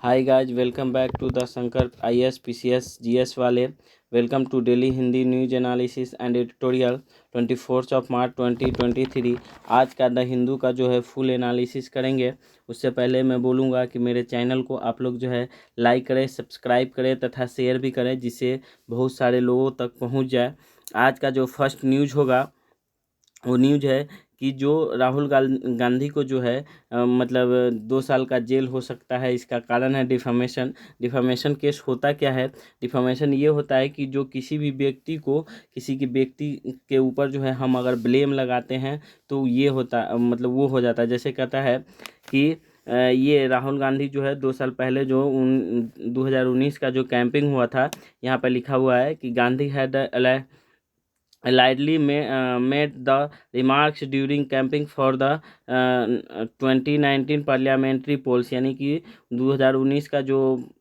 Hi guys, welcome back to the Shankar IAS PCS GS वाले। Welcome to daily Hindi news analysis and editorial 24 March 2023। आज का the Hindu का जो है फुल एनालिसिस करेंगे। उससे पहले मैं बोलूँगा कि मेरे चैनल को आप लोग जो है लाइक करें, सब्सक्राइब करें तथा शेयर भी करें, जिससे बहुत सारे लोगों तक पहुँच जाए। आज का जो फर्स्ट न्यूज होगा वो न्यूज है कि जो राहुल गांधी को जो है मतलब 2 साल का जेल हो सकता है। इसका कारण है डिफामेशन। डिफामेशन केस होता क्या है? डिफामेशन ये होता है कि जो किसी भी व्यक्ति को, किसी की व्यक्ति के ऊपर जो है हम अगर ब्लेम लगाते हैं तो ये होता मतलब वो हो जाता है। जैसे कहता है कि ये राहुल गांधी जो है 2 साल पहले जो 2019 का जो कैंपिंग हुआ था, यहाँ पर लिखा हुआ है कि Gandhi had allegedly made the remarks during camping for the 2019 parliamentary polls, यानी कि 2019 का जो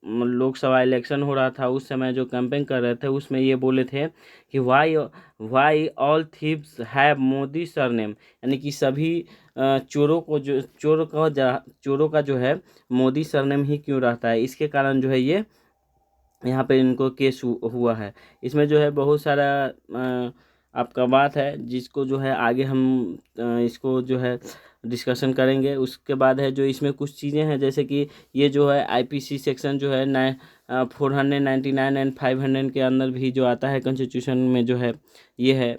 लोकसभा इलेक्शन हो रहा था उस समय जो कैंपिंग कर रहे थे उसमें ये बोले थे कि why all thieves have Modi surname, यानी कि सभी चोरों को जो चोरों का जो है मोदी सरनेम ही क्यों रहता है। इसके कारण जो है ये यहाँ पे इनको केस हुआ है। इसमें जो है बहुत सारा आपका बात है, जिसको जो है आगे हम इसको जो है डिस्कशन करेंगे। उसके बाद है जो इसमें कुछ चीज़ें हैं, जैसे कि ये जो है IPC सेक्शन जो है 499 एंड 500 के अंदर भी जो आता है कॉन्स्टिट्यूशन में जो है ये है।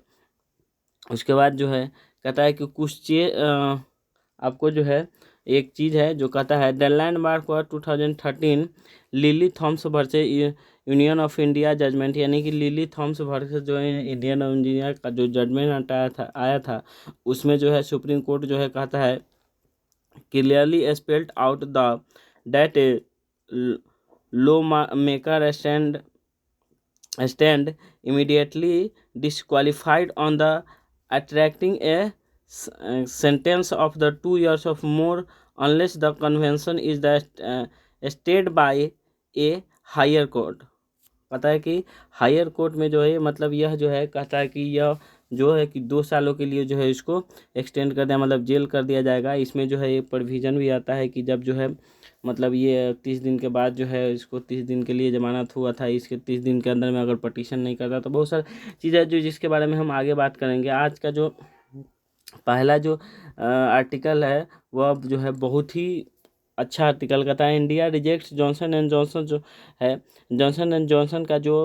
उसके बाद जो है कहता है कि कुछ चीज़ आपको जो है एक चीज़ है जो कहता है द लैंडमार्क और 2013 Lily Thomas versus Union of India judgment, यानी कि लिली थॉम्स वर्सेस जो है इंडियन इंजीनियर का जो जजमेंट आया था उसमें जो है सुप्रीम कोर्ट जो है कहता है clearly spelled out the that law maker stand immediately disqualified on the attracting a sentence of the 2 years of more unless the convention is stayed by a higher court। पता है कि higher court में जो है मतलब यह जो है कहता है कि यह जो है कि 2 सालों के लिए जो है इसको एक्सटेंड कर दिया, मतलब जेल कर दिया जाएगा। इसमें जो है ये प्रोविज़न भी आता है कि जब जो है मतलब ये 30 दिन के बाद जो है इसको 30 दिन के लिए जमानत हुआ था, इसके 30 दिन के अंदर में अगर पटिशन नहीं करता तो बहुत सारी चीज़ें जो जिसके बारे में हम आगे बात करेंगे। आज का जो पहला जो आर्टिकल है वह जो है बहुत ही अच्छा आर्टिकल कहता है India rejects Johnson and Johnson जो है जॉनसन एंड जॉनसन का जो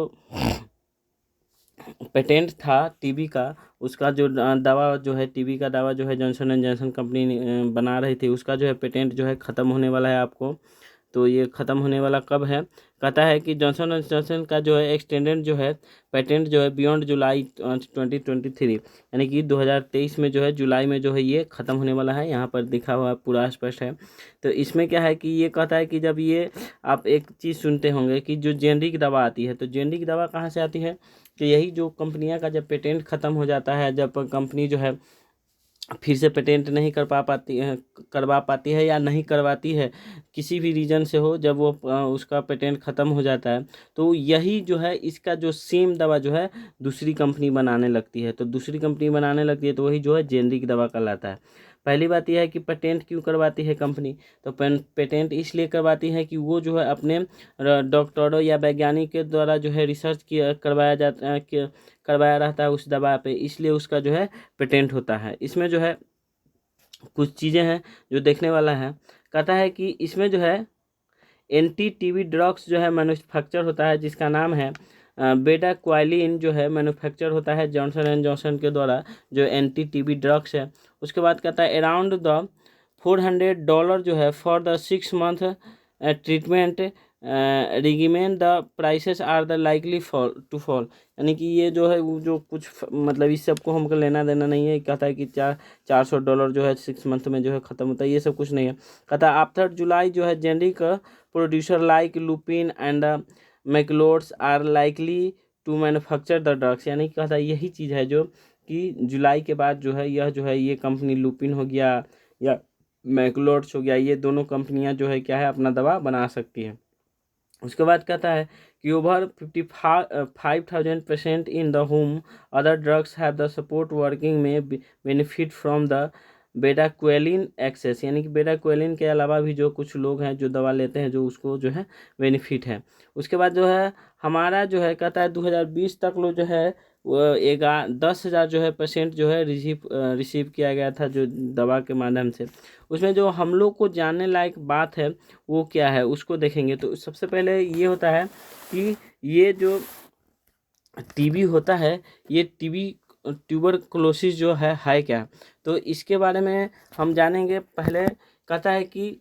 पेटेंट था टीबी का, उसका जो दवा जो है टीबी का दवा जो है जॉनसन एंड जॉनसन कंपनी बना रही थी, उसका जो है पेटेंट जो है ख़त्म होने वाला है आपको। तो ये ख़त्म होने वाला कब है? कहता है कि जॉनसन एंड जॉनसन का जो है एक्सटेंडेड जो है पेटेंट जो है बियॉन्ड जुलाई 2023, यानी कि 2023 में जो है जुलाई में जो है ये ख़त्म होने वाला है। यहाँ पर दिखा हुआ पूरा स्पष्ट है। तो इसमें क्या है कि ये कहता है कि जब ये आप एक चीज़ सुनते होंगे कि जो जेनरिक दवा आती है, तो जेनरिक दवा कहाँ से आती है? कि यही जो कंपनियां का जब पेटेंट ख़त्म हो जाता है, जब कंपनी जो है फिर से पेटेंट नहीं करवा पाती है या नहीं करवाती है, किसी भी रीज़न से हो, जब वो उसका पेटेंट ख़त्म हो जाता है तो यही जो है इसका जो सेम दवा जो है दूसरी कंपनी बनाने लगती है। तो दूसरी कंपनी बनाने लगती है तो वही जो है जेनरिक दवा कहलाता है। पहली बात यह है कि पेटेंट क्यों करवाती है कंपनी? तो पेटेंट इसलिए करवाती है कि वो जो है अपने डॉक्टरों या वैज्ञानिक के द्वारा जो है रिसर्च किया करवाया रहता है उस दवा पे, इसलिए उसका जो है पेटेंट होता है। इसमें जो है कुछ चीज़ें हैं जो देखने वाला है। कहता है कि इसमें जो है एंटी टीबी ड्रग्स जो है मैन्युफैक्चर होता है, जिसका नाम है बेटा क्वालिन जो है मैन्युफैक्चर होता है जॉनसन एंड जॉनसन के द्वारा, जो एंटी टीबी ड्रग्स है। उसके बाद कहता है अराउंड द $400 जो है for the 6 month treatment regimen the prices are the likely to fall, यानी कि ये जो है वो जो कुछ मतलब इस सब को हमको लेना देना नहीं है। कहता है कि $400 जो है 6 month में जो है ख़त्म होता है, ये सब कुछ नहीं है। कहता है आफ्टर जुलाई जो है generic producer like Lupin and Macleods are likely to manufacture the drugs, यानी कहता है यही चीज़ है जो कि जुलाई के बाद जो है यह जो है ये कंपनी लुपिन हो गया या मैक्लोड्स हो गया, ये दोनों कंपनियां जो है क्या है अपना दवा बना सकती है। उसके बाद कहता है कि over 55,000 patient in the home other drugs have the support working में बेनिफिट फ्रॉम द बेडाक्वेलिन एक्सेस, यानी कि बेडाक्वेलिन के अलावा भी जो कुछ लोग हैं जो दवा लेते हैं जो उसको जो है बेनिफिट है। उसके बाद जो है हमारा जो है कहता है 2020 तक लोग जो है वो 10,000 जो है पेशेंट जो है रिसीव किया गया था जो दवा के माध्यम से। उसमें जो हम लोग को जानने लायक बात है वो क्या है उसको देखेंगे। तो सबसे पहले ये होता है कि ये जो टीबी होता है, ये टीबी ट्यूबरकुलोसिस जो है क्या। तो इसके बारे में हम जानेंगे। पहले कहता है कि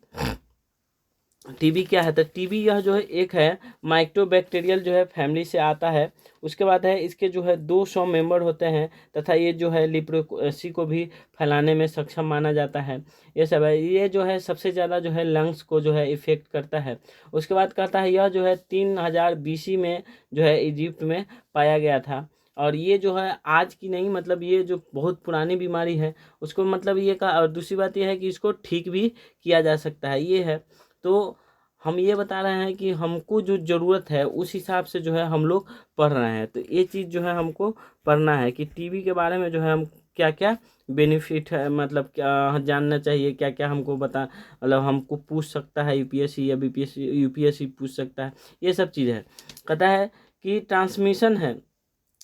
टीबी क्या है। तो टीबी यह जो है एक है माइक्रोबैक्टीरियल जो है फैमिली से आता है। उसके बाद है इसके जो है 200 मेंबर होते हैं तथा ये जो है लिप्रोसी को भी फैलाने में सक्षम माना जाता है। ये सब है। ये जो है सबसे ज़्यादा जो है लंग्स को जो है इफेक्ट करता है। उसके बाद कहता है यह जो है 3000 BC में जो है इजिप्ट में पाया गया था। और ये जो है आज की नहीं, मतलब ये जो बहुत पुरानी बीमारी है उसको, मतलब ये का। और दूसरी बात यह है कि इसको ठीक भी किया जा सकता है, ये है। तो हम ये बता रहे हैं कि हमको जो ज़रूरत है उस हिसाब से जो है हम लोग पढ़ रहे हैं। तो ये चीज़ जो है हमको पढ़ना है कि टीबी के बारे में जो है हम क्या क्या बेनिफिट है, मतलब क्या जानना चाहिए, क्या क्या हमको बता, मतलब हमको पूछ सकता है यूपीएससी या बीपीएससी, यूपीएससी पूछ सकता है, ये सब चीज़ है। कहता है कि ट्रांसमिशन है,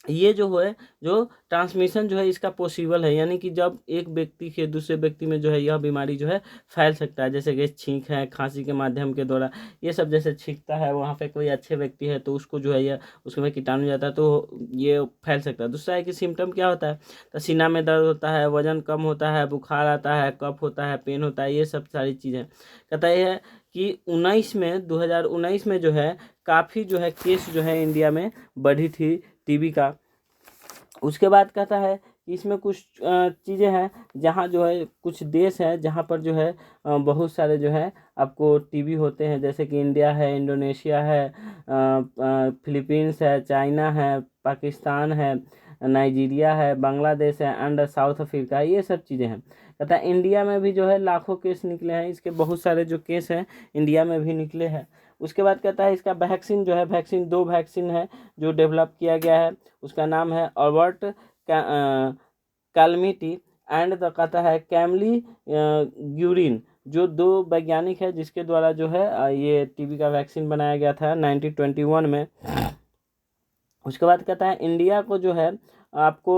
ये जो है जो ट्रांसमिशन जो है इसका पॉसिबल है, यानी कि जब एक व्यक्ति के दूसरे व्यक्ति में जो है यह बीमारी जो है फैल सकता है। जैसे कि छींक है, खांसी के माध्यम के द्वारा, ये सब जैसे छींकता है वहाँ पे कोई अच्छे व्यक्ति है तो उसको जो है यह उसमें कीटाणु जाता है तो ये फैल सकता है। दूसरा है कि सिम्टम क्या होता है, तो सीना में दर्द होता है, वजन कम होता है, बुखार आता है, कफ होता है, पेन होता है, ये सब सारी चीज़ें। कहता है कि 2019 में जो है काफ़ी जो है केस जो है इंडिया में बढ़ी थी टीबी का। उसके बाद कहता है कि इसमें कुछ चीज़ें हैं जहाँ जो है कुछ देश हैं जहाँ पर जो है बहुत सारे जो है आपको टीबी होते हैं। जैसे कि इंडिया है, इंडोनेशिया है, फिलीपींस है, चाइना है, पाकिस्तान है, नाइजीरिया है, बांग्लादेश है एंड साउथ अफ्रीका है, ये सब चीज़ें हैं। कहता है इंडिया में भी जो है लाखों केस निकले हैं, इसके बहुत सारे जो केस हैं इंडिया में भी निकले हैं। उसके बाद कहता है इसका वैक्सीन जो है, वैक्सीन 2 वैक्सीन है जो डेवलप किया गया है। उसका नाम है ऑर्बर्ट कैलमिटी एंड द कहता है कैमली ग्यूरिन, जो 2 वैज्ञानिक है जिसके द्वारा जो है ये टीबी का वैक्सीन बनाया गया था 1921 में। उसके बाद कहता है इंडिया को जो है आपको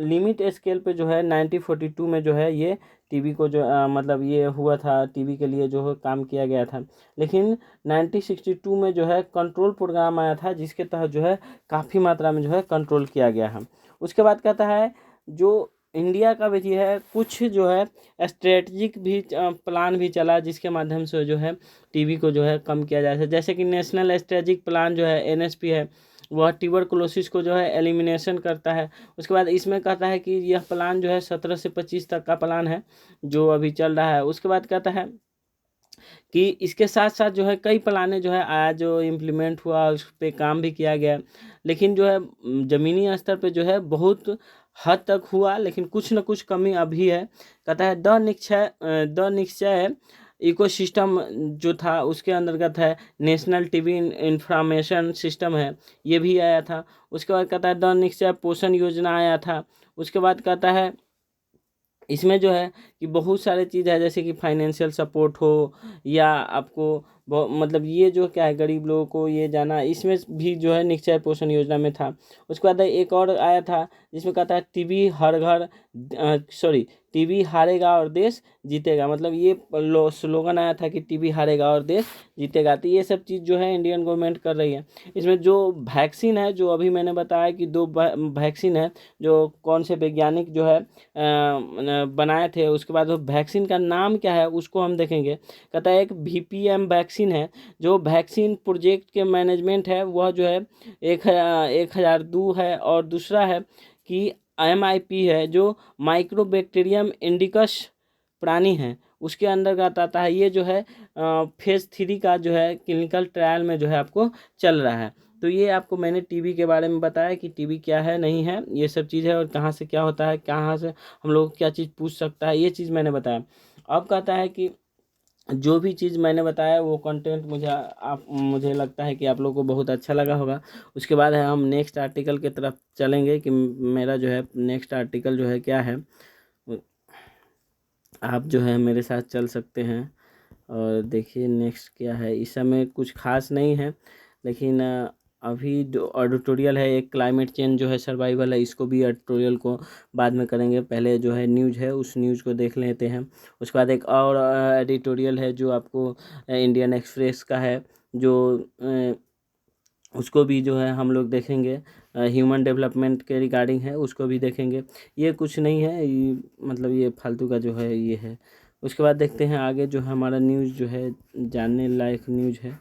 लिमिट स्केल पे जो है 1942 में जो है ये टीबी को जो मतलब ये हुआ था, टीबी के लिए जो है काम किया गया था। लेकिन 1962 में जो है कंट्रोल प्रोग्राम आया था जिसके तहत जो है काफ़ी मात्रा में जो है कंट्रोल किया गया है। उसके बाद कहता है जो इंडिया का भी है कुछ जो है स्ट्रेटजिक भी प्लान भी चला जिसके माध्यम से जो है टीबी को जो है कम किया जा सके। जैसे कि नेशनल स्ट्रेटजिक प्लान जो है एनएसपी है, वह ट्यूबरकुलोसिस को जो है एलिमिनेशन करता है। उसके बाद इसमें कहता है कि यह प्लान जो है 17 से 25 तक का प्लान है जो अभी चल रहा है। उसके बाद कहता है कि इसके साथ साथ जो है कई प्लाने जो है आया जो इम्प्लीमेंट हुआ, उस पर काम भी किया गया, लेकिन जो है ज़मीनी स्तर पे जो है बहुत हद तक हुआ, लेकिन कुछ न कुछ कमी अभी है। कहता है द निश्चय इकोसिस्टम जो था उसके अंतर्गत है नेशनल टीबी इंफॉर्मेशन सिस्टम है, ये भी आया था। उसके बाद कहता है द निश्चय पोषण योजना आया था। उसके बाद कहता है इसमें जो है कि बहुत सारे चीज़ है जैसे कि फाइनेंशियल सपोर्ट हो या आपको मतलब ये जो क्या है गरीब लोगों को ये जाना, इसमें भी जो है निश्चय पोषण योजना में था। उसके बाद एक और आया था जिसमें कहता है टीबी हर घर टीबी हारेगा और देश जीतेगा, मतलब ये स्लोगन आया था कि टीबी हारेगा और देश जीतेगा। तो ये सब चीज़ जो है इंडियन गवर्नमेंट कर रही है। इसमें जो वैक्सीन है जो अभी मैंने बताया कि 2 वैक्सीन है जो कौन से वैज्ञानिक जो है बनाए थे। उसके बाद वो वैक्सीन का नाम क्या है उसको हम देखेंगे। कहता है एक VPM वैक्सीन है जो वैक्सीन प्रोजेक्ट के मैनेजमेंट है, वह जो है 1002 है। और दूसरा है कि MIP है जो माइक्रोबैक्टीरियम इंडिकस प्राणी है, उसके अंतर्गत आता है। ये जो है फेज 3 का जो है क्लिनिकल ट्रायल में जो है आपको चल रहा है। तो ये आपको मैंने टीबी के बारे में बताया कि टीबी क्या है, नहीं है, ये सब चीज़ है और कहाँ से क्या होता है, कहाँ से हम लोग क्या चीज़ पूछ सकता है, ये चीज़ मैंने बताया। अब कहता है कि जो भी चीज़ मैंने बताया वो कंटेंट मुझे लगता है कि आप लोगों को बहुत अच्छा लगा होगा। उसके बाद है हम नेक्स्ट आर्टिकल की तरफ चलेंगे कि मेरा जो है नेक्स्ट आर्टिकल जो है क्या है। आप जो है मेरे साथ चल सकते हैं। और देखिए नेक्स्ट क्या है, इस समय कुछ खास नहीं है, लेकिन अभी जो ऑडिटोरियल है, एक क्लाइमेट चेंज जो है सर्वाइवल है, इसको भी ऑडिटोरियल को बाद में करेंगे। पहले जो है न्यूज़ है, उस न्यूज़ को देख लेते हैं। उसके बाद एक और एडिटोरियल है जो आपको इंडियन एक्सप्रेस का है, जो उसको भी जो है हम लोग देखेंगे। ह्यूमन डेवलपमेंट के रिगार्डिंग है, उसको भी देखेंगे। ये कुछ नहीं है, ये मतलब ये फालतू का जो है ये है। उसके बाद देखते हैं आगे जो हमारा न्यूज़ जो है, जानने लायक न्यूज़ है,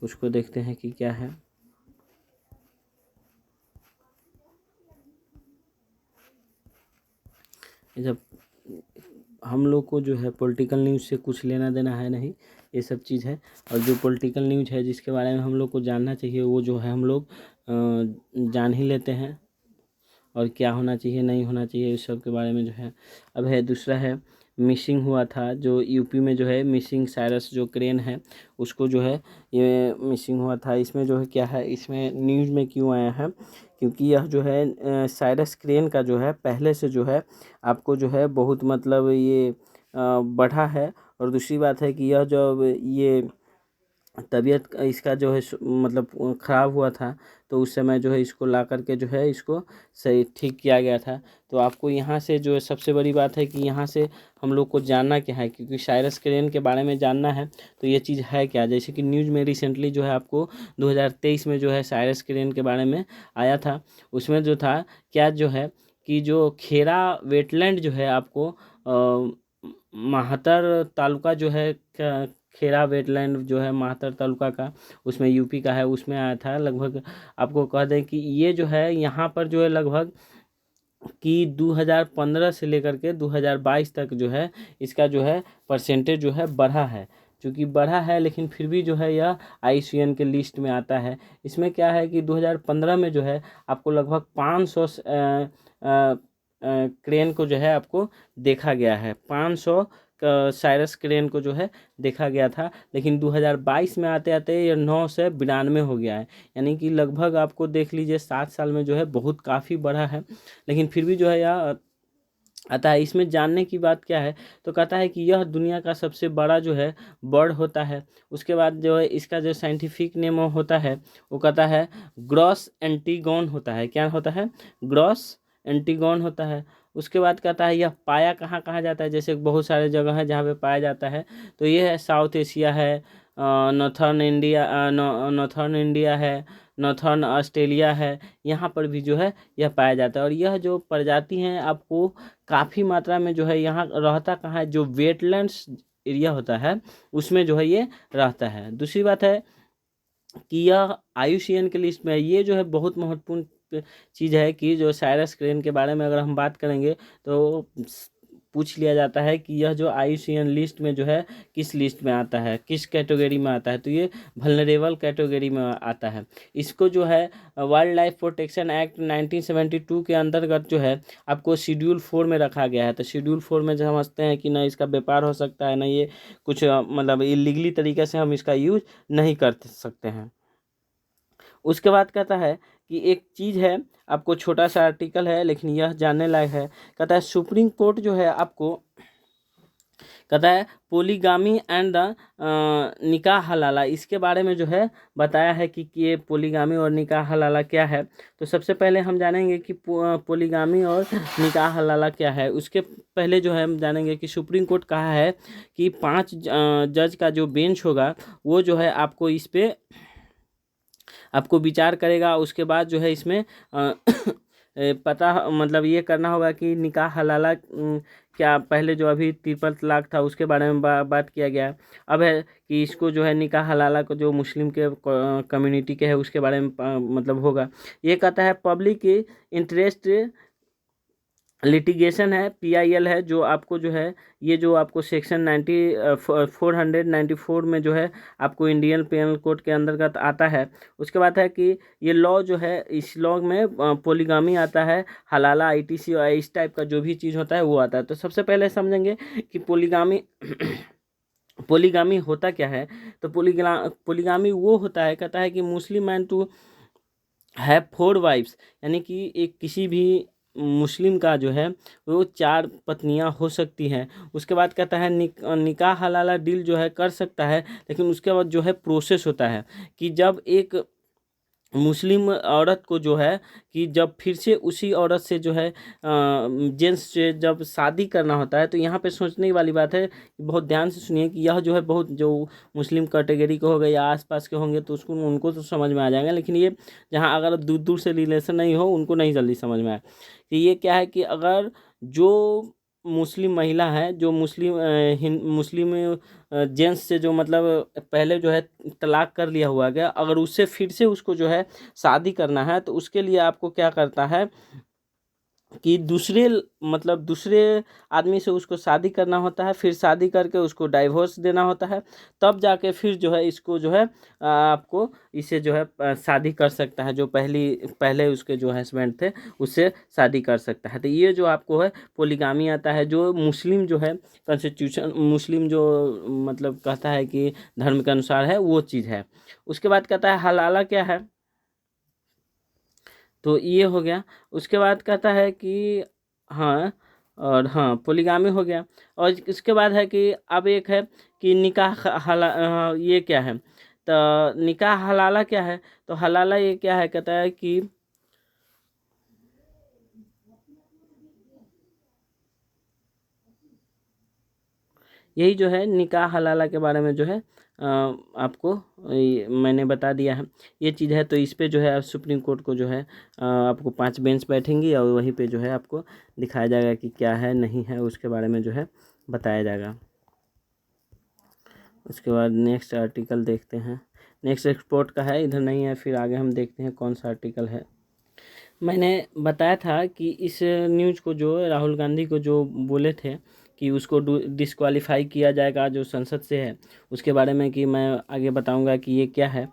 उसको देखते हैं कि क्या है। जब हम लोग को जो है पॉलिटिकल न्यूज़ से कुछ लेना देना है नहीं, ये सब चीज़ है। और जो पॉलिटिकल न्यूज़ है जिसके बारे में हम लोग को जानना चाहिए, वो जो है हम लोग जान ही लेते हैं। और क्या होना चाहिए नहीं होना चाहिए इस सब के बारे में जो है। अब है दूसरा है, मिसिंग हुआ था जो यूपी में जो है, मिसिंग साइरस जो क्रेन है, उसको जो है ये मिसिंग हुआ था। इसमें जो है क्या है, इसमें न्यूज़ में क्यों आया है, क्योंकि यह जो है साइरस क्रेन का जो है पहले से जो है आपको जो है बहुत मतलब ये बढ़ा है। और दूसरी बात है कि यह जो ये तबीयत इसका जो है मतलब ख़राब हुआ था, तो उस समय जो है इसको ला करके जो है इसको सही ठीक किया गया था। तो आपको यहाँ से जो है सबसे बड़ी बात है कि यहाँ से हम लोग को जानना क्या है, क्योंकि साइरस क्रेन के बारे में जानना है। तो ये चीज़ है क्या, जैसे कि न्यूज़ में रिसेंटली जो है आपको 2023 में जो है साइरस क्रेन के बारे में आया था। उसमें जो था क्या जो है कि जो खेरा वेटलैंड जो है आपको माहतर तालुका जो है, खेरा वेटलैंड जो है माहतर तालुका का, उसमें यूपी का है, उसमें आया था। लगभग आपको कह दें कि ये जो है यहाँ पर जो है लगभग कि 2015 से लेकर के 2022 तक जो है इसका जो है परसेंटेज जो है बढ़ा है। चूँकि बढ़ा है लेकिन फिर भी जो है यह आईसीएन के लिस्ट में आता है। इसमें क्या है कि 2015 में जो है आपको लगभग 500 क्रेन को जो है आपको देखा गया है, 500 साइरस क्रेन को जो है देखा गया था। लेकिन 2022 में आते आते ये 9 से 92 हो गया है। यानी कि लगभग आपको देख लीजिए 7 साल में जो है बहुत काफ़ी बढ़ा है। लेकिन फिर भी जो है यह आता है। इसमें जानने की बात क्या है, तो कहता है कि यह दुनिया का सबसे बड़ा जो है बर्ड होता है। उसके बाद जो है इसका जो साइंटिफिक नेम होता है, वो कहता है ग्रॉस एंटीगोन होता है। क्या होता है, ग्रॉस एंटीगोन होता है। उसके बाद कहता है यह पाया कहाँ कहाँ जाता है, जैसे बहुत सारे जगह है जहाँ पे पाया जाता है। तो ये है साउथ एशिया है, नॉर्थर्न इंडिया है, नॉर्थर्न ऑस्ट्रेलिया है, यहाँ पर भी जो है यह पाया जाता है। और यह जो प्रजाति हैं आपको काफ़ी मात्रा में जो है यहाँ रहता कहाँ है, जो वेटलैंड्स एरिया होता है उसमें जो है ये रहता है। दूसरी बात है कि यह आईयूसीएन के लिस्ट में है। ये जो है बहुत महत्वपूर्ण चीज़ है कि जो साइरस क्रेन के बारे में अगर हम बात करेंगे तो पूछ लिया जाता है कि यह जो आईयूसीएन लिस्ट में जो है किस लिस्ट में आता है, किस कैटेगरी में आता है। तो ये वल्नरेबल कैटेगरी में आता है। इसको जो है वाइल्ड लाइफ प्रोटेक्शन एक्ट 1972 के अंतर्गत जो है आपको शेड्यूल 4 में रखा गया है। तो शेड्यूल 4 में जो समझते हैं कि ना इसका व्यापार हो सकता है, ना ये कुछ मतलब इलीगली तरीके से हम इसका यूज नहीं कर सकते हैं। उसके बाद कहता है कि एक चीज़ है, आपको छोटा सा आर्टिकल है लेकिन यह जानने लायक है। कहता है सुप्रीम कोर्ट जो है आपको कहता है पोलीगामी एंड द निकाह हलाला, इसके बारे में जो है बताया है कि ये पोलीगामी और निकाह हलाला क्या है। तो सबसे पहले हम जानेंगे कि पोलीगामी और निकाह हलाला क्या है। उसके पहले जो है हम जानेंगे कि सुप्रीम कोर्ट कहा है कि 5 जज का जो बेंच होगा वो जो है आपको इस पे आपको विचार करेगा। उसके बाद जो है इसमें पता मतलब ये करना होगा कि निकाह हलाला क्या, पहले जो अभी ट्रिपल तलाक था उसके बारे में बात किया गया है। अब है कि इसको जो है निकाह हलाला को जो मुस्लिम के कम्युनिटी के है उसके बारे में मतलब होगा। ये कहता है पब्लिक इंटरेस्ट लिटिगेशन है, पीआईएल है, जो आपको जो है ये जो आपको सेक्शन 494 में जो है आपको इंडियन पेनल कोड के अंतर्गत आता है। उसके बाद है कि ये लॉ जो है, इस लॉ में पोलीगामी आता है, हलाला, आईटीसी और इस टाइप का जो भी चीज़ होता है वो आता है। तो सबसे पहले समझेंगे कि पोलीगामी पोलीगामी होता क्या है। तो पोलीगामी वो होता है, कहता है कि Muslim man to have 4 wives, यानी कि एक किसी भी मुस्लिम का जो है वो 4 पत्नियां हो सकती हैं। उसके बाद कहता है निकाह हलाला डील जो है कर सकता है, लेकिन उसके बाद जो है प्रोसेस होता है कि जब एक मुस्लिम औरत को जो है कि जब फिर से उसी औरत से जो है जेंट्स से जब शादी करना होता है, तो यहाँ पे सोचने वाली बात है, बहुत ध्यान से सुनिए कि यह जो है बहुत जो मुस्लिम कैटेगरी के हो गए या आसपास के होंगे तो उसको उनको तो समझ में आ जाएगा, लेकिन ये जहाँ अगर दूर दूर से रिलेशन नहीं हो उनको नहीं जल्दी समझ में आए कि ये क्या है कि अगर जो मुस्लिम महिला है, जो मुस्लिम जेंट्स से जो मतलब पहले जो है तलाक कर लिया हुआ गया, अगर उससे फिर से उसको जो है शादी करना है, तो उसके लिए आपको क्या करता है कि मतलब दूसरे आदमी से उसको शादी करना होता है, फिर शादी करके उसको डाइवोर्स देना होता है, तब जाके फिर जो है इसको जो है आपको इसे जो है शादी कर सकता है, जो पहले उसके जो हस्बैंड थे उससे शादी कर सकता है। तो ये जो आपको है पोलीगामी आता है, जो मुस्लिम जो है कॉन्स्टिट्यूशन मुस्लिम जो मतलब कहता है कि धर्म के अनुसार है वो चीज़ है। उसके बाद कहता है हलाला क्या है, तो ये हो गया। उसके बाद कहता है कि हाँ, और हाँ पोलीगामी हो गया। और इसके बाद है कि अब एक है कि ये क्या है, तो निकाह हलाला क्या है, तो हलाला ये क्या है, कहता है कि यही जो है निकाह हलाला के बारे में जो है आपको मैंने बता दिया है, ये चीज़ है। तो इस पे जो है सुप्रीम कोर्ट को जो है आपको 5 बेंच बैठेंगी और वहीं पे जो है आपको दिखाया जाएगा कि क्या है नहीं है, उसके बारे में जो है बताया जाएगा। उसके बाद नेक्स्ट आर्टिकल देखते हैं। नेक्स्ट एक्सपोर्ट का है, इधर नहीं है, फिर आगे हम देखते हैं कौन सा आर्टिकल है। मैंने बताया था कि इस न्यूज़ को जो राहुल गांधी को जो बोले थे कि उसको डिस्क्वालीफाई किया जाएगा जो संसद से है, उसके बारे में कि मैं आगे बताऊंगा कि ये क्या है।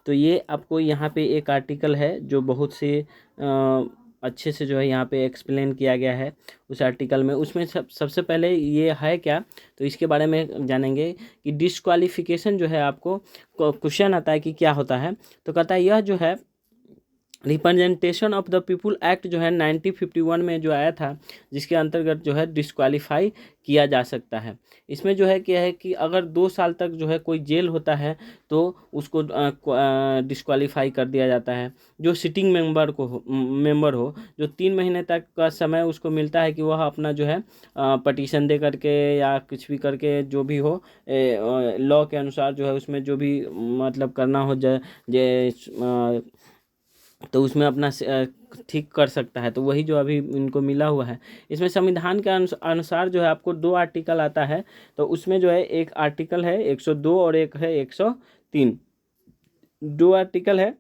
तो ये आपको यहाँ पे एक आर्टिकल है जो बहुत से अच्छे से जो है यहाँ पे एक्सप्लेन किया गया है उस आर्टिकल में। उसमें सबसे पहले ये है क्या, तो इसके बारे में जानेंगे कि डिस्क्वालिफिकेशन जो है आपको क्वेश्चन आता है कि क्या होता है। तो कहता है यह जो है representation of the people act जो है 1951 में जो आया था, जिसके अंतर्गत जो है डिस्क्वालीफाई किया जा सकता है। इसमें जो है क्या है कि अगर 2 साल तक जो है कोई जेल होता है तो उसको डिस्क्वालीफाई कर दिया जाता है। जो सिटिंग मेंबर हो, जो 3 महीने तक का समय उसको मिलता है कि वह अपना जो है पटिशन दे करके या कुछ भी करके जो भी हो लॉ के अनुसार जो है उसमें जो भी मतलब करना हो जाए तो उसमें अपना ठीक कर सकता है। तो वही जो अभी इनको मिला हुआ है। इसमें संविधान के अनुसार जो है आपको 2 आर्टिकल आता है। तो उसमें जो है एक आर्टिकल है 102 और एक है 103। 2 आर्टिकल है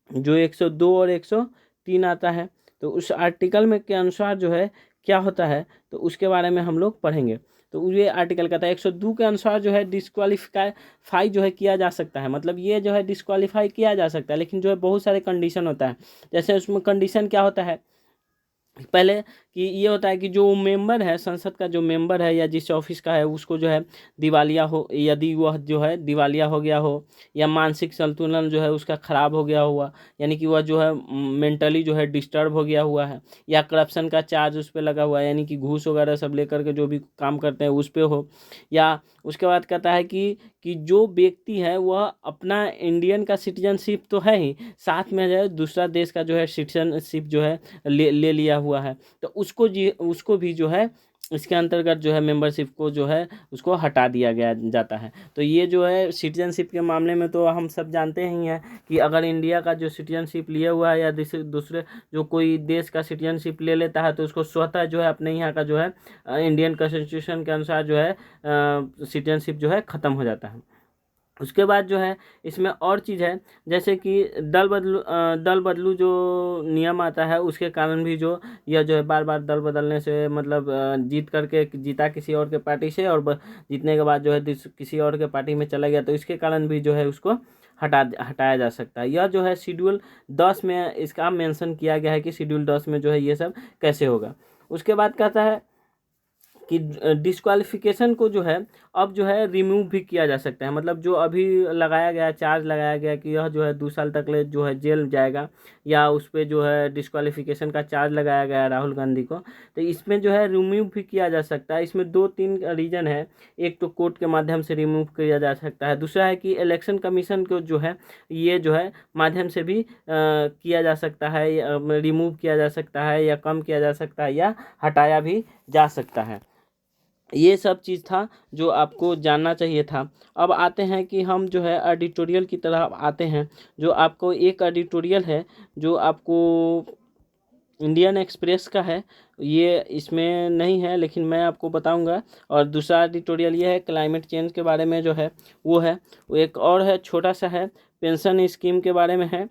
जो 102 और 103 आता है। तो उस आर्टिकल में के अनुसार जो है क्या होता है, तो उसके बारे में हम लोग पढ़ेंगे। तो ये आर्टिकल कहता है 102 के अनुसार जो है डिस्क्वालीफाई जो है किया जा सकता है, मतलब ये जो है डिस्क्वालीफाई किया जा सकता है, लेकिन जो है बहुत सारे कंडीशन होता है। जैसे उसमें कंडीशन क्या होता है, पहले कि ये होता है कि जो मेंबर है संसद का, जो मेंबर है या जिस ऑफिस का है उसको जो है दिवालिया हो, यदि वह जो है दिवालिया हो गया हो या मानसिक संतुलन जो है उसका खराब हो गया हुआ, यानी कि वह जो है मेंटली जो है डिस्टर्ब हो गया हुआ है, या करप्शन का चार्ज उस पर लगा हुआ है, यानी कि घूस वगैरह सब लेकर के जो भी काम करते हैं उस पर हो। या उसके बाद कहता है कि जो व्यक्ति है वह अपना इंडियन का सिटीजनशिप तो है ही, साथ में जो है दूसरा देश का जो है सिटीजनशिप जो है ले लिया हुआ है, तो उसको भी जो है इसके अंतर्गत जो है मेंबरशिप को जो है उसको हटा दिया गया जाता है। तो ये जो है सिटीजनशिप के मामले में तो हम सब जानते ही हैं कि अगर इंडिया का जो सिटीजनशिप लिया हुआ है या दूसरे जो कोई देश का सिटीजनशिप ले लेता है, तो उसको स्वतः जो है अपने यहाँ का जो है इंडियन कॉन्स्टिट्यूशन के अनुसार जो है सिटीजनशिप जो है ख़त्म हो जाता है। उसके बाद जो है इसमें और चीज़ है, जैसे कि दल बदलू जो नियम आता है, उसके कारण भी जो यह जो है बार बार दल बदलने से मतलब जीता किसी और के पार्टी से और जीतने के बाद जो है किसी और के पार्टी में चला गया, तो इसके कारण भी जो है उसको हटाया जा सकता है। यह जो है शेड्यूल 10 में इसका मेंशन किया गया है कि शेड्यूल 10 में जो है ये सब कैसे होगा। उसके बाद कहता है कि डिस्क्वालिफिकेशन को जो है अब जो है रिमूव भी किया जा सकता है। मतलब जो अभी लगाया गया चार्ज लगाया गया कि यह जो है 2 साल तक ले जो है जेल जाएगा, या उस पर जो है डिस्क्वालिफिकेशन का चार्ज लगाया गया राहुल गांधी को, तो इसमें जो है रिमूव भी किया जा सकता है। इसमें 2-3 रीजन है। एक तो कोर्ट के माध्यम से रिमूव किया जा सकता है, दूसरा है कि इलेक्शन कमीशन को जो है ये जो है माध्यम से भी किया जा सकता है, रिमूव किया जा सकता है, या कम किया जा सकता है, या हटाया भी जा सकता है। ये सब चीज़ था जो आपको जानना चाहिए था। अब आते हैं कि हम जो है एडिटोरियल की तरफ आते हैं। जो आपको एक एडिटोरियल है जो आपको इंडियन एक्सप्रेस का है, ये इसमें नहीं है लेकिन मैं आपको बताऊंगा। और दूसरा एडिटोरियल ये है क्लाइमेट चेंज के बारे में जो है वो है। वो एक और है, छोटा सा है, पेंशन स्कीम के बारे में है।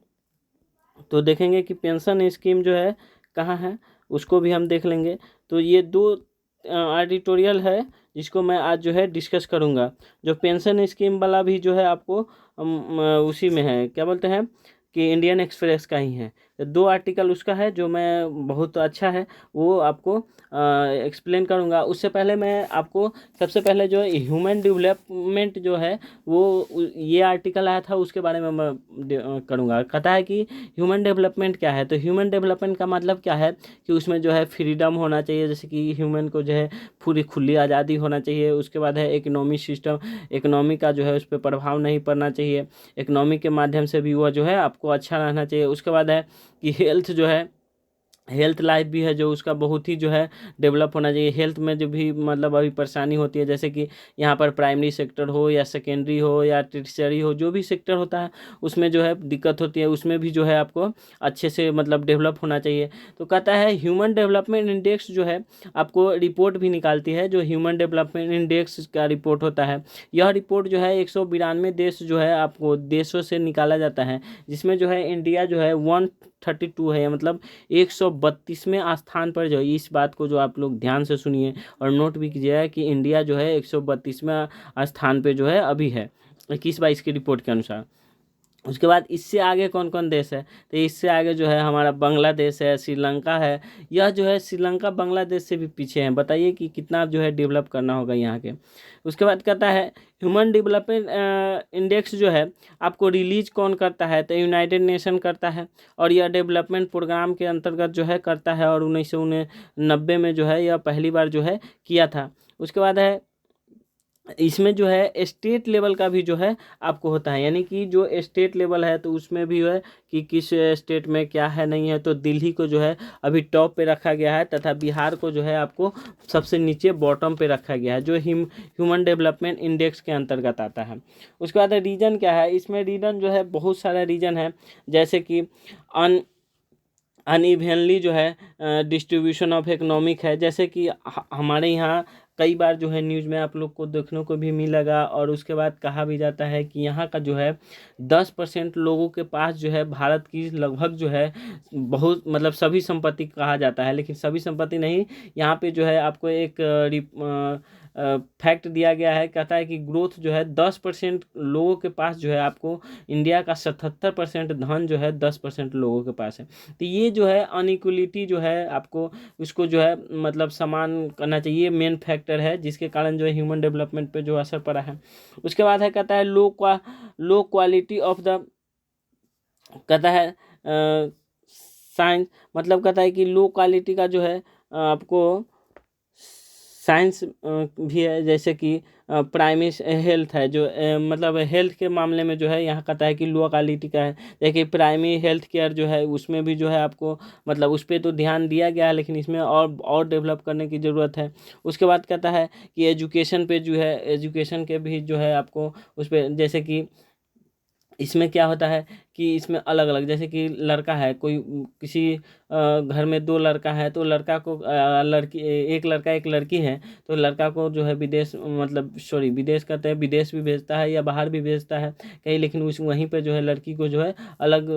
तो देखेंगे कि पेंशन स्कीम जो है कहाँ है, उसको भी हम देख लेंगे। तो ये 2 एडिटोरियल है जिसको मैं आज जो है डिस्कस करूँगा। जो पेंशन स्कीम वाला भी जो है आपको उसी में है, क्या बोलते हैं कि इंडियन एक्सप्रेस का ही है। तो 2 आर्टिकल उसका है जो मैं बहुत अच्छा है वो आपको एक्सप्लेन करूँगा। उससे पहले मैं आपको सबसे पहले जो है ह्यूमन डेवलपमेंट जो है वो ये आर्टिकल आया था उसके बारे में मैं करूँगा। कहता है कि ह्यूमन डेवलपमेंट क्या है। तो ह्यूमन डेवलपमेंट का मतलब क्या है कि उसमें जो है फ्रीडम होना चाहिए, जैसे कि ह्यूमन को जो है पूरी खुली आज़ादी होना चाहिए। उसके बाद है इकोनॉमी सिस्टम, इकोनॉमी का जो है उस पर प्रभाव नहीं पड़ना चाहिए, इकोनॉमी के माध्यम से भी वह जो है आपको अच्छा रहना चाहिए। उसके बाद है कि हेल्थ जो है, हेल्थ लाइफ भी है जो उसका बहुत ही जो है डेवलप होना चाहिए। हेल्थ में जो भी मतलब अभी परेशानी होती है, जैसे कि यहाँ पर प्राइमरी सेक्टर हो या सेकेंडरी हो या टर्शियरी हो, जो भी सेक्टर होता है उसमें जो है दिक्कत होती है, उसमें भी जो है आपको अच्छे से मतलब डेवलप होना चाहिए। तो कहता है ह्यूमन डेवलपमेंट इंडेक्स जो है आपको रिपोर्ट भी निकालती है, जो ह्यूमन डेवलपमेंट इंडेक्स का रिपोर्ट होता है। यह रिपोर्ट जो है 192 देश जो है आपको देशों से निकाला जाता है, जिसमें जो है इंडिया जो है 132 है, मतलब 132वें स्थान पर जो है। इस बात को जो आप लोग ध्यान से सुनिए और नोट भी कीजिएगा कि इंडिया जो है 132वें स्थान पे जो है अभी है 21-22 की रिपोर्ट के अनुसार। उसके बाद इससे आगे कौन कौन देश है, तो इससे आगे जो है हमारा बांग्लादेश है, श्रीलंका है। यह जो है श्रीलंका बांग्लादेश से भी पीछे हैं। बताइए कि कितना जो है डेवलप करना होगा यहाँ के। उसके बाद कहता है ह्यूमन डेवलपमेंट इंडेक्स जो है आपको रिलीज कौन करता है, तो यूनाइटेड नेशन करता है। और यह डेवलपमेंट प्रोग्राम के अंतर्गत जो है करता है, और 1990 में जो है यह पहली बार जो है किया था। उसके बाद है इसमें जो है स्टेट लेवल का भी जो है आपको होता है, यानी कि जो स्टेट लेवल है तो उसमें भी है कि किस स्टेट में क्या है नहीं है। तो दिल्ली को जो है अभी टॉप पे रखा गया है, तथा बिहार को जो है आपको सबसे नीचे बॉटम पे रखा गया है, जो ह्यूमन डेवलपमेंट इंडेक्स के अंतर्गत आता है। उसके बाद रीजन क्या है, इसमें रीजन जो है बहुत सारा रीजन है, जैसे कि अनइवनली जो है डिस्ट्रीब्यूशन ऑफ इकोनॉमिक है। जैसे कि हमारे यहाँ कई बार जो है न्यूज़ में आप लोग को देखने को भी मिलेगा, और उसके बाद कहा भी जाता है कि यहाँ का जो है 10% लोगों के पास जो है भारत की लगभग जो है बहुत मतलब सभी संपत्ति कहा जाता है, लेकिन सभी संपत्ति नहीं। यहाँ पे जो है आपको एक फैक्ट दिया गया है, कहता है कि ग्रोथ जो है 10% लोगों के पास जो है आपको इंडिया का 77% धन जो है 10% लोगों के पास है। तो ये जो है अनइक्वलिटी जो है आपको उसको जो है मतलब समान करना चाहिए, मेन फैक्टर है जिसके कारण जो है ह्यूमन डेवलपमेंट पे जो असर पड़ा है। उसके बाद है कहता है लो क्वालिटी ऑफ द, कहता है साइंस, मतलब कहता है कि लो क्वालिटी का जो है आपको साइंस भी है, जैसे कि प्राइमरी हेल्थ है जो मतलब हेल्थ के मामले में जो है यहाँ कहता है कि लो क्वालिटी का है। देखिए प्राइमरी हेल्थ केयर जो है उसमें भी जो है आपको मतलब उस पर तो ध्यान दिया गया है, लेकिन इसमें और डेवलप करने की ज़रूरत है। उसके बाद कहता है कि एजुकेशन पे जो है, एजुकेशन के भी जो है आपको उस पर, जैसे कि इसमें क्या होता है कि इसमें अलग अलग, जैसे कि लड़का है कोई किसी घर में 2 लड़का है, तो लड़का को लड़की, एक लड़का एक लड़की है, तो लड़का को जो है विदेश मतलब सॉरी विदेश कहते हैं, विदेश भी भेजता है या बाहर भी भेजता है कहीं, लेकिन उस वहीं पे जो है लड़की को जो है अलग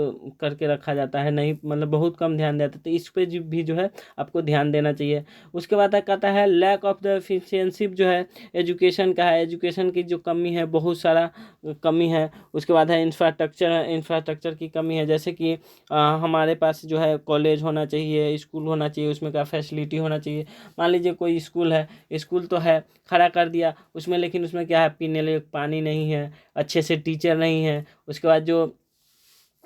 करके रखा जाता है, नहीं मतलब बहुत कम ध्यान देता है। तो इस पे भी जो है आपको ध्यान देना चाहिए। उसके बाद कहता है लैक ऑफ द एफिशिएंसी जो है एजुकेशन का है, एजुकेशन की जो कमी है बहुत सारा कमी है। उसके बाद है इंफ्रास्ट्रक्चर इंफ्रास्ट्रक्चर की कमी है, जैसे कि हमारे पास जो है कॉलेज होना चाहिए, स्कूल होना चाहिए, उसमें का फैसिलिटी होना चाहिए। मान लीजिए कोई स्कूल है, स्कूल तो है, खड़ा कर दिया उसमें, लेकिन उसमें क्या है, पीने लायक पानी नहीं है, अच्छे से टीचर नहीं है, उसके बाद जो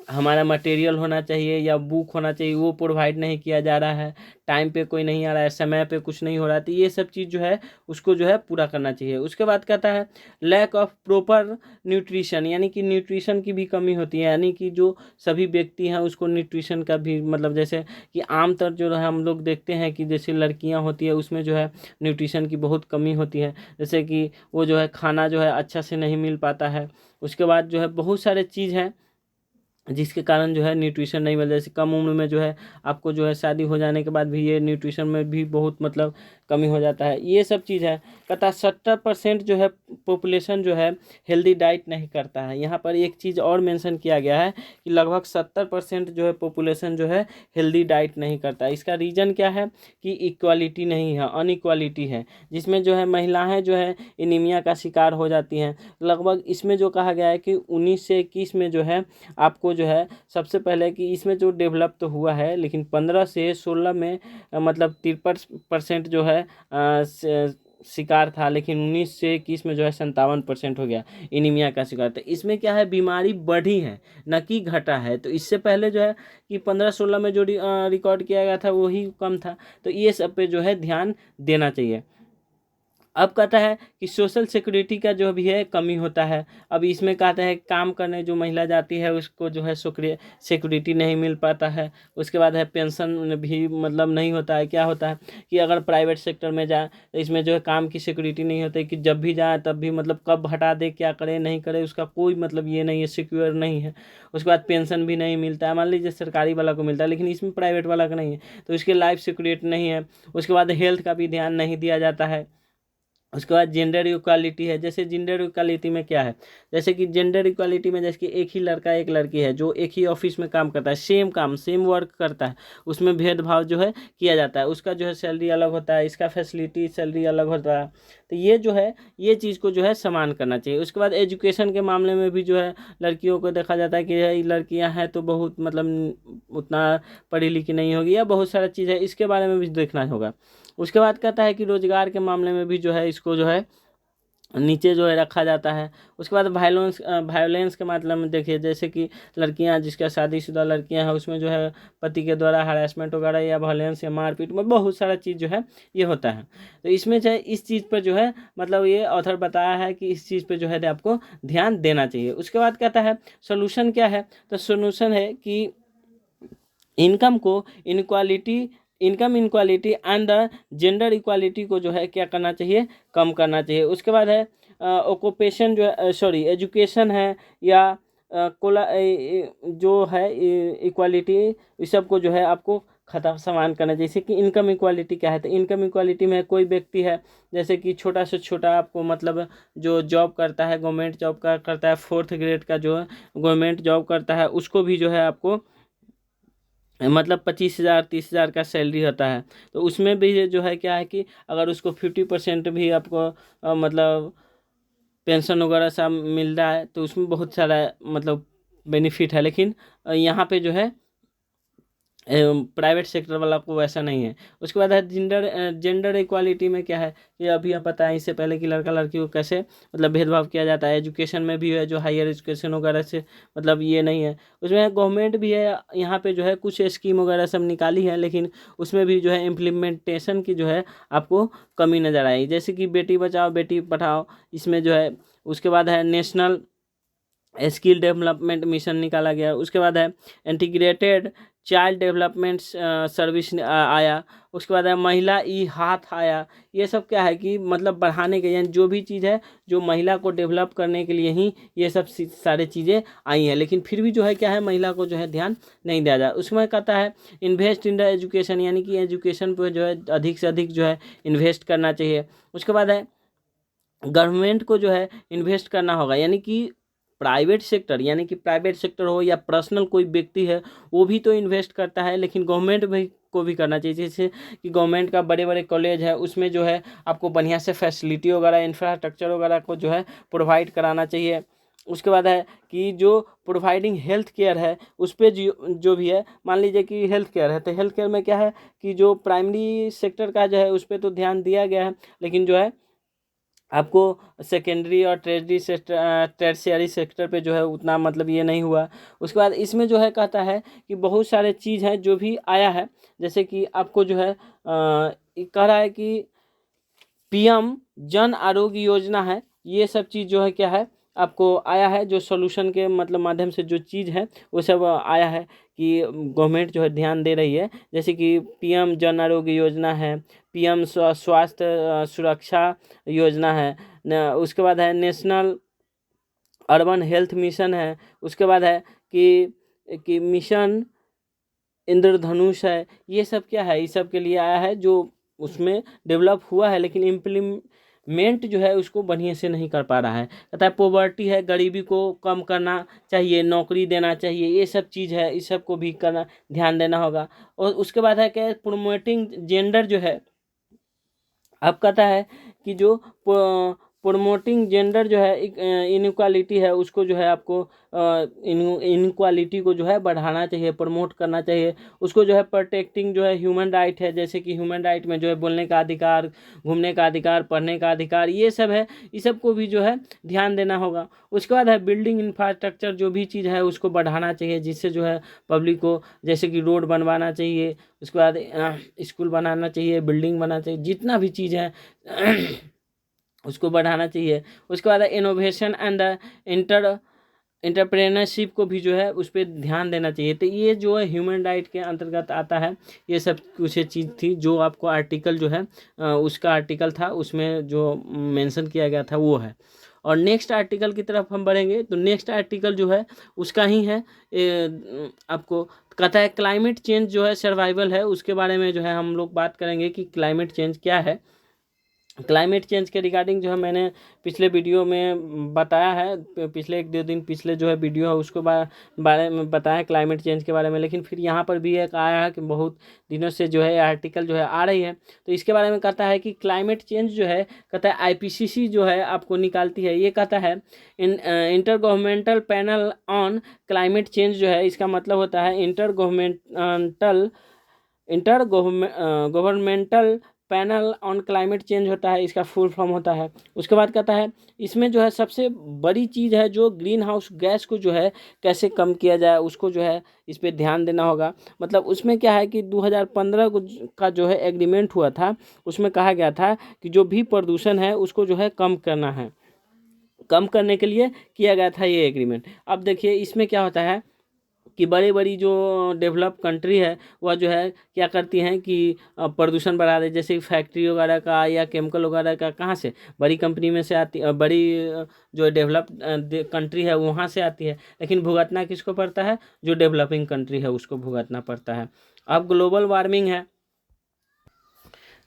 हमारा मटेरियल होना चाहिए या बुक होना चाहिए वो प्रोवाइड नहीं किया जा रहा है, टाइम पे कोई नहीं आ रहा है, समय पे कुछ नहीं हो रहा है, तो ये सब चीज़ जो है उसको जो है पूरा करना चाहिए। उसके बाद कहता है लैक ऑफ प्रॉपर न्यूट्रिशन, यानी कि न्यूट्रिशन की भी कमी होती है, यानी कि जो सभी व्यक्ति हैं उसको न्यूट्रिशन का भी मतलब, जैसे कि आमतौर जो है हम लोग देखते हैं कि जैसे लड़कियां होती है उसमें जो है न्यूट्रिशन की बहुत कमी होती है, जैसे कि वो जो है खाना जो है अच्छा से नहीं मिल पाता है। उसके बाद जो है बहुत सारे चीज़ हैं जिसके कारण जो है न्यूट्रिशन नहीं मिलता, जैसे कम उम्र में जो है आपको जो है शादी हो जाने के बाद भी ये न्यूट्रिशन में भी बहुत मतलब कमी हो जाता है, ये सब चीज़ है। कहता 70% जो है पॉपुलेशन जो है हेल्दी डाइट नहीं करता है। यहाँ पर एक चीज़ और मेंशन किया गया है कि लगभग 70% जो है पॉपुलेशन जो है हेल्दी डाइट नहीं करता है। इसका रीज़न क्या है कि इक्वालिटी नहीं है, अनइक्वालिटी है, जिसमें जो है महिलाएं जो है एनीमिया का शिकार हो जाती हैं। लगभग इसमें जो कहा गया है कि 19 से 21 में जो है आपको जो है सबसे पहले कि इसमें जो डेवलप तो हुआ है, लेकिन 15 से 16 में मतलब 53% जो है शिकार था, लेकिन 19 से 21 में जो है 57% हो गया एनीमिया का शिकार। तो इसमें क्या है, बीमारी बढ़ी है न कि घटा है। तो इससे पहले जो है कि 15-16 में जो रिकॉर्ड किया गया था वही कम था। तो ये सब पे जो है ध्यान देना चाहिए। अब कहता है कि सोशल सिक्योरिटी का जो भी है कमी होता है। अब इसमें कहता है काम करने जो महिला जाती है उसको जो है सिक्योरिटी नहीं मिल पाता है। उसके बाद है पेंशन भी मतलब नहीं होता है। क्या होता है कि अगर प्राइवेट सेक्टर में जाए तो इसमें जो है काम की सिक्योरिटी नहीं होती कि जब भी जाए तब भी मतलब कब हटा दे, क्या करे नहीं करे, उसका कोई मतलब ये नहीं है, सिक्योर नहीं है। उसके बाद पेंशन भी नहीं मिलता है, मान लीजिए सरकारी वाला को मिलता है लेकिन इसमें प्राइवेट वाला का नहीं है, तो इसके लाइफ सिक्योरिटी नहीं है। उसके बाद हेल्थ का भी ध्यान नहीं दिया जाता है। उसके बाद जेंडर इक्वालिटी है। जैसे जेंडर इक्वालिटी में क्या है, जैसे कि जेंडर इक्वालिटी में जैसे कि एक ही लड़का एक लड़की है जो एक ही ऑफिस में काम करता है, सेम काम सेम वर्क करता है, उसमें भेदभाव जो है किया जाता है। उसका जो है सैलरी अलग होता है, इसका फैसिलिटी सैलरी अलग होता है। तो ये जो है ये चीज़ को जो है समान करना चाहिए। उसके बाद एजुकेशन के मामले में भी जो है लड़कियों को देखा जाता है कि लड़कियां हैं तो बहुत मतलब उतना पढ़ी लिखी नहीं होगी, या बहुत सारा चीज़ है, इसके बारे में भी देखना होगा। उसके बाद कहता है कि रोजगार के मामले में भी जो है इसको जो है नीचे जो है रखा जाता है। उसके बाद वायलेंस के मतलब में देखिए, जैसे कि लड़कियां जिसका शादीशुदा लड़कियां हैं उसमें जो है पति के द्वारा हरासमेंट वगैरह या वायलेंस या मारपीट में बहुत सारा चीज़ जो है ये होता है। तो इसमें जो है इस चीज़ पर जो है मतलब ये ऑथर बताया है कि इस चीज़ पर जो है आपको ध्यान देना चाहिए। उसके बाद कहता है सोल्यूशन क्या है, तो सोल्यूशन है कि इनकम को inequality income inequality and the gender equality को जो है क्या करना चाहिए, कम करना चाहिए। उसके बाद है ऑक्यूपेशन जो है सॉरी एजुकेशन है या जो है इक्वालिटी, इस सब को जो है आपको खत्म समान करना चाहिए। जैसे कि इनकम इक्वालिटी क्या है, तो इनकम इक्वालिटी में कोई व्यक्ति है जैसे कि छोटा से छोटा आपको मतलब जो जॉब करता है गवर्नमेंट जॉब का करता है, 4th ग्रेड का जो है गवर्नमेंट जॉब करता है, उसको भी जो है आपको मतलब 25,000 30,000 का सैलरी होता है। तो उसमें भी जो है क्या है कि अगर उसको 50% भी आपको मतलब पेंशन वगैरह सब मिल रहा है तो उसमें बहुत सारा मतलब बेनिफिट है। लेकिन यहाँ पे जो है प्राइवेट सेक्टर वाला को वैसा नहीं है। उसके बाद है जेंडर इक्वालिटी में क्या है कि अभी आप बताएं इससे पहले कि लड़का लड़की को कैसे मतलब भेदभाव किया जाता है। एजुकेशन में भी है जो हायर एजुकेशन वगैरह से मतलब ये नहीं है। उसमें गवर्नमेंट भी है यहाँ पे जो है कुछ स्कीम वगैरह सब निकाली है, लेकिन उसमें भी जो है इम्प्लीमेंटेशन की जो है आपको कमी नज़र आई। जैसे कि बेटी बचाओ बेटी पढ़ाओ, इसमें जो है उसके बाद है नेशनल स्किल डेवलपमेंट मिशन निकाला गया। उसके बाद है इंटीग्रेटेड चाइल्ड डेवलपमेंट सर्विस आया। उसके बाद है महिला ई हाथ आया। ये सब क्या है कि मतलब बढ़ाने के यानी जो भी चीज़ है जो महिला को डेवलप करने के लिए ही ये सब सारे चीज़ें आई हैं, लेकिन फिर भी जो है क्या है महिला को जो है ध्यान नहीं दिया जाए। उसमें कहता है इन्वेस्ट इन द एजुकेशन, यानी कि एजुकेशन पर जो है अधिक से अधिक जो है इन्वेस्ट करना चाहिए। उसके बाद है गवर्नमेंट को जो है इन्वेस्ट करना होगा, यानी कि प्राइवेट सेक्टर यानी कि प्राइवेट सेक्टर हो या पर्सनल कोई व्यक्ति है वो भी तो इन्वेस्ट करता है, लेकिन गवर्नमेंट भी को भी करना चाहिए। जैसे कि गवर्नमेंट का बड़े बड़े कॉलेज है उसमें जो है आपको बढ़िया से फैसिलिटी वगैरह इंफ्रास्ट्रक्चर वगैरह को जो है प्रोवाइड कराना चाहिए। उसके बाद है कि जो प्रोवाइडिंग हेल्थ केयर है उस पर जो भी है, मान लीजिए कि हेल्थ केयर है, तो हेल्थ केयर में क्या है कि जो प्राइमरी सेक्टर का जो है उस पर तो ध्यान दिया गया है, लेकिन जो है आपको सेकेंडरी और टर्शियरी सेक्टर पे जो है उतना मतलब ये नहीं हुआ। उसके बाद इसमें जो है कहता है कि बहुत सारे चीज़ हैं जो भी आया है, जैसे कि आपको जो है कह रहा है कि पीएम जन आरोग्य योजना है, ये सब चीज़ जो है क्या है आपको आया है, जो सॉल्यूशन के मतलब माध्यम से जो चीज़ है वो सब आया है कि गवर्नमेंट जो है ध्यान दे रही है, जैसे कि पीएम जन आरोग्य योजना है, पीएम स्वास्थ्य सुरक्षा योजना है उसके बाद है नेशनल अर्बन हेल्थ मिशन है, उसके बाद है कि मिशन इंद्रधनुष है। ये सब क्या है, इस सब के लिए आया है जो उसमें डेवलप हुआ है, लेकिन इम्प्लीमेंट जो है उसको बढ़िया से नहीं कर पा रहा है। कहता है पॉवर्टी है, गरीबी को कम करना चाहिए, नौकरी देना चाहिए, ये सब चीज़ है, इस सब को भी करना ध्यान देना होगा। और उसके बाद है क्या, प्रोमोटिंग जेंडर जो है अब कहता है कि जो प्रोमोटिंग जेंडर जो है इनइक्वालिटी है उसको जो है आपको इनइक्वालिटी को जो है बढ़ाना चाहिए, प्रमोट करना चाहिए उसको, जो है प्रोटेक्टिंग जो है ह्यूमन राइट है, जैसे कि ह्यूमन राइट में जो है बोलने का अधिकार, घूमने का अधिकार, पढ़ने का अधिकार, ये सब है, इस सब को भी जो है ध्यान देना होगा। उसके बाद है बिल्डिंग इंफ्रास्ट्रक्चर, जो भी चीज़ है उसको बढ़ाना चाहिए, जिससे जो है पब्लिक को, जैसे कि रोड बनवाना चाहिए, उसके बाद स्कूल बनाना चाहिए, बिल्डिंग बनाना चाहिए, जितना भी चीज़ है उसको बढ़ाना चाहिए। उसके बाद इनोवेशन एंड एंटरप्रेन्योरशिप को भी जो है उस पर ध्यान देना चाहिए। तो ये जो है ह्यूमन राइट के अंतर्गत आता है। ये सब कुछ चीज़ थी जो आपको आर्टिकल जो है उसका आर्टिकल था उसमें जो मेंशन किया गया था वो है। और नेक्स्ट आर्टिकल की तरफ हम बढ़ेंगे तो नेक्स्ट आर्टिकल जो है उसका ही है आपको कहता है क्लाइमेट चेंज जो है सर्वाइवल है, उसके बारे में जो है हम लोग बात करेंगे कि क्लाइमेट चेंज क्या है। क्लाइमेट चेंज के रिगार्डिंग जो है मैंने पिछले वीडियो में बताया है, पिछले 1-2 दिन पिछले जो है वीडियो है उसको बारे में बताया क्लाइमेट चेंज के बारे में, लेकिन फिर यहाँ पर भी एक आया है कि बहुत दिनों से जो है आर्टिकल जो है आ रही है, तो इसके बारे में कहता है कि क्लाइमेट चेंज जो है कहता है आईपीसीसी जो है आपको निकालती है। ये कहता है inter governmental panel on climate change जो है इसका मतलब होता है inter governmental panel on climate change होता है, इसका फुल फॉर्म होता है। उसके बाद कहता है इसमें जो है सबसे बड़ी चीज़ है जो ग्रीन हाउस गैस को जो है कैसे कम किया जाए उसको जो है इस पर ध्यान देना होगा। मतलब उसमें क्या है कि 2015 का जो है एग्रीमेंट हुआ था, उसमें कहा गया था कि जो भी प्रदूषण है उसको जो है कम करना है, कम करने के लिए किया गया था ये एग्रीमेंट। अब देखिए इसमें क्या होता है कि बड़ी बड़ी जो डेवलप कंट्री है वह जो है क्या करती हैं कि प्रदूषण बढ़ा दे, जैसे फैक्ट्री वगैरह का या केमिकल वगैरह का, कहाँ से, बड़ी कंपनी में से आती, बड़ी जो डेवलप कंट्री है वहाँ से आती है, लेकिन भुगतना किसको पड़ता है, जो डेवलपिंग कंट्री है उसको भुगतना पड़ता है। अब ग्लोबल वार्मिंग है,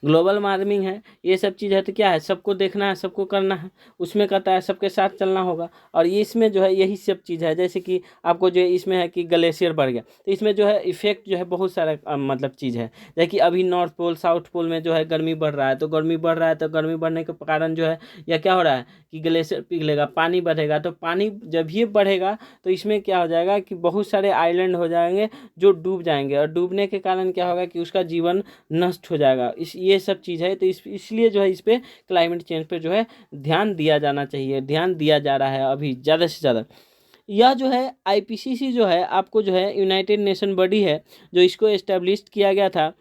ग्लोबल वार्मिंग है, ये सब चीज़ है, तो क्या है सबको देखना है, सबको करना है, उसमें कहता है सबके साथ चलना होगा। और ये इसमें जो है यही सब चीज़ है, जैसे कि आपको जो इसमें है कि ग्लेशियर बढ़ गया, तो इसमें जो है इफेक्ट जो है बहुत सारा मतलब चीज़ है, जैसे कि अभी नॉर्थ पोल साउथ पोल में जो है गर्मी बढ़ रहा है, तो गर्मी बढ़ रहा है, तो गर्मी बढ़ने के कारण जो है या क्या हो रहा है कि ग्लेशियर पिघलेगा, पानी बढ़ेगा, तो पानी जब ये बढ़ेगा तो इसमें क्या हो जाएगा कि बहुत सारे आइलैंड हो जाएंगे जो डूब जाएंगे, और डूबने के कारण क्या होगा कि उसका जीवन नष्ट हो जाएगा। ये सब चीज़ है, तो इसलिए जो है इस पे क्लाइमेट चेंज पे जो है ध्यान दिया जाना चाहिए, ध्यान दिया जा रहा है अभी ज़्यादा से ज़्यादा। यह जो है आईपीसीसी जो है आपको जो है यूनाइटेड नेशन बॉडी है जो इसको एस्टेब्लिश किया गया था,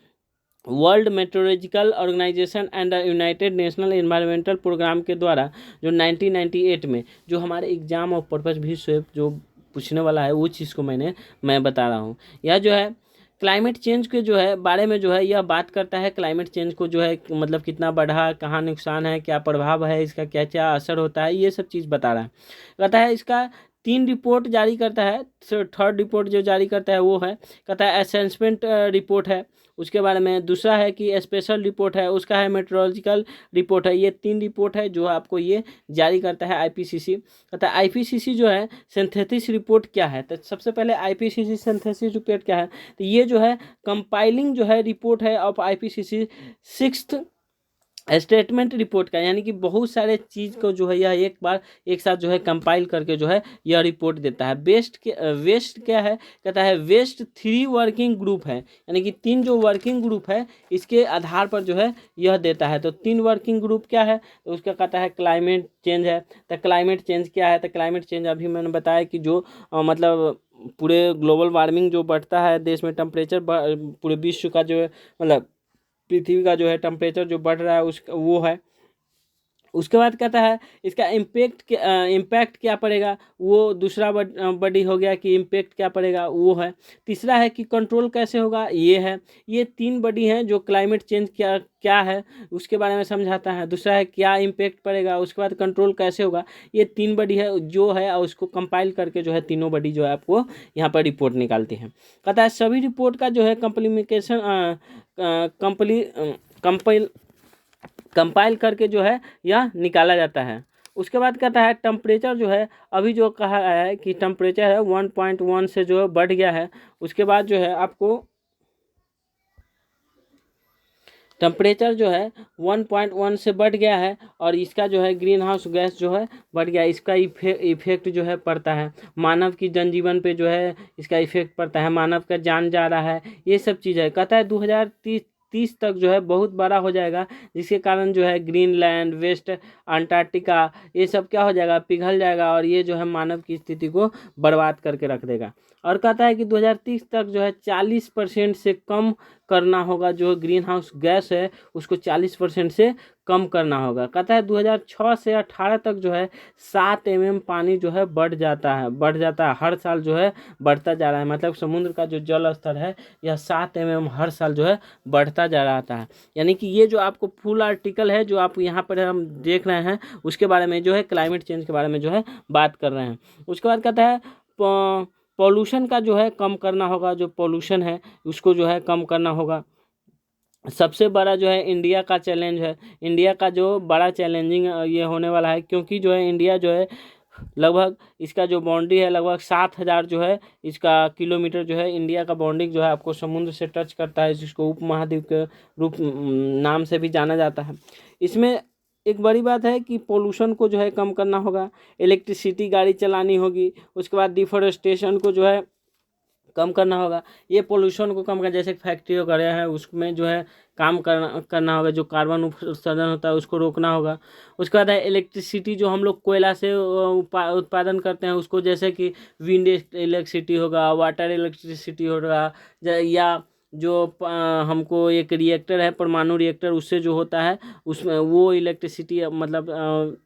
world meteorological organisation and united national environmental programme के द्वारा, जो 1998 में, जो हमारे एग्जाम और पर्पस भी से जो पूछने वाला है वो चीज़ को मैं बता रहा हूँ। यह जो है क्लाइमेट चेंज के जो है बारे में जो है यह बात करता है, क्लाइमेट चेंज को जो है मतलब कितना बढ़ा, कहाँ नुकसान है, क्या प्रभाव है, इसका क्या क्या असर होता है, ये सब चीज़ बता रहा है। कहता है इसका 3 रिपोर्ट जारी करता है, थर्ड रिपोर्ट जो जारी करता है वो है, कहता है असेसमेंट रिपोर्ट है, उसके बारे में दूसरा है कि स्पेशल रिपोर्ट है, उसका है मेट्रोलॉजिकल रिपोर्ट है। ये 3 रिपोर्ट है जो आपको ये जारी करता है आईपीसीसी। कहता है आईपीसीसी जो है सिंथेसिस रिपोर्ट क्या है, तो सबसे पहले आईपीसीसी सिंथेसिस रिपोर्ट क्या है, तो ये जो है कंपाइलिंग जो है रिपोर्ट है of IPCC 6th statement report का, यानी कि बहुत सारे चीज़ को जो है यह एक बार एक साथ जो है कंपाइल करके जो है यह रिपोर्ट देता है। वेस्ट क्या है, कहता है वेस्ट 3 वर्किंग ग्रुप है, यानी कि 3 जो वर्किंग ग्रुप है इसके आधार पर जो है यह देता है। तो 3 वर्किंग ग्रुप क्या है, तो उसका कहता है क्लाइमेट चेंज है। तो क्लाइमेट चेंज क्या है, तो क्लाइमेट चेंज अभी मैंने बताया कि जो मतलब पूरे ग्लोबल वार्मिंग जो बढ़ता है देश में, टेम्परेचर पूरे विश्व का जो है मतलब पृथ्वी का जो है टेम्परेचर जो बढ़ रहा है उस वो है। उसके बाद कहता है इसका इम्पैक्ट क्या पड़ेगा, वो दूसरा बड़ी हो गया कि इम्पैक्ट क्या पड़ेगा वो है। तीसरा है कि कंट्रोल कैसे होगा, ये है। ये 3 बड़ी हैं जो क्लाइमेट चेंज क्या क्या है उसके बारे में समझाता है। दूसरा है क्या इम्पैक्ट पड़ेगा, उसके बाद कंट्रोल कैसे होगा। ये 3 बड़ी है जो है, और उसको कंपाइल करके जो है तीनों बड़ी जो है आपको यहाँ पर रिपोर्ट निकालती हैं। कहता है सभी रिपोर्ट का जो है कंपली कंपाइल कंपाइल करके जो है यह निकाला जाता है। उसके बाद कहता है टेम्परेचर जो है, अभी जो कहा गया है कि टेम्परेचर है 1.1 से जो है बढ़ गया है। उसके बाद जो है आपको टेम्परेचर जो है 1.1 से बढ़ गया है, और इसका जो है ग्रीन हाउस गैस जो है बढ़ गया, इसका इफेक्ट जो है पड़ता है मानव की जनजीवन पे, जो है इसका इफेक्ट पड़ता है, मानव का जान जा रहा है, ये सब चीज़ है। कहता है 2030 तक जो है बहुत बड़ा हो जाएगा, जिसके कारण जो है ग्रीनलैंड, वेस्ट अंटार्कटिका, ये सब क्या हो जाएगा, पिघल जाएगा, और ये जो है मानव की स्थिति को बर्बाद करके रख देगा। और कहता है कि 2030 तक जो है 40% से कम करना होगा, जो ग्रीन हाउस गैस है उसको 40% से कम करना होगा। कहता है 2006 से 18 तक जो है 7 पानी जो है बढ़ जाता है हर साल जो है बढ़ता जा रहा है। मतलब समुद्र का जो जल स्तर है यह 7 हर साल जो है बढ़ता जा रहा है। यानी कि ये जो आपको फुल आर्टिकल है जो आप यहाँ पर हम देख रहे हैं, उसके बारे में जो है क्लाइमेट चेंज के बारे में जो है बात कर रहे हैं। उसके बाद कहता है पॉल्यूशन का जो है कम करना होगा, जो पॉल्यूशन है उसको जो है कम करना होगा। सबसे बड़ा जो है इंडिया का चैलेंज है, इंडिया का जो बड़ा चैलेंजिंग ये होने वाला है, क्योंकि जो है इंडिया जो है लगभग इसका जो बाउंड्री है लगभग 7,000 जो है इसका किलोमीटर जो है इंडिया का बाउंड्री जो है आपको समुद्र से टच करता है, जिसको उपमहाद्वीप के रूप नाम से भी जाना जाता है। इसमें एक बड़ी बात है कि पोल्यूशन को जो है कम करना होगा, इलेक्ट्रिसिटी गाड़ी चलानी होगी। उसके बाद डिफोरेस्टेशन को जो है कम करना होगा, ये पोल्यूशन को कम करना, जैसे फैक्ट्री वगैरह है उसमें जो है काम करना होगा, जो कार्बन उत्सर्जन होता है उसको रोकना होगा। उसके बाद है इलेक्ट्रिसिटी, जो हम लोग कोयला से उत्पादन करते हैं उसको, जैसे कि विंड इलेक्ट्रिसिटी होगा, वाटर इलेक्ट्रिसिटी होगा, या जो हमको एक रिएक्टर है परमाणु रिएक्टर, उससे जो होता है उसमें वो इलेक्ट्रिसिटी मतलब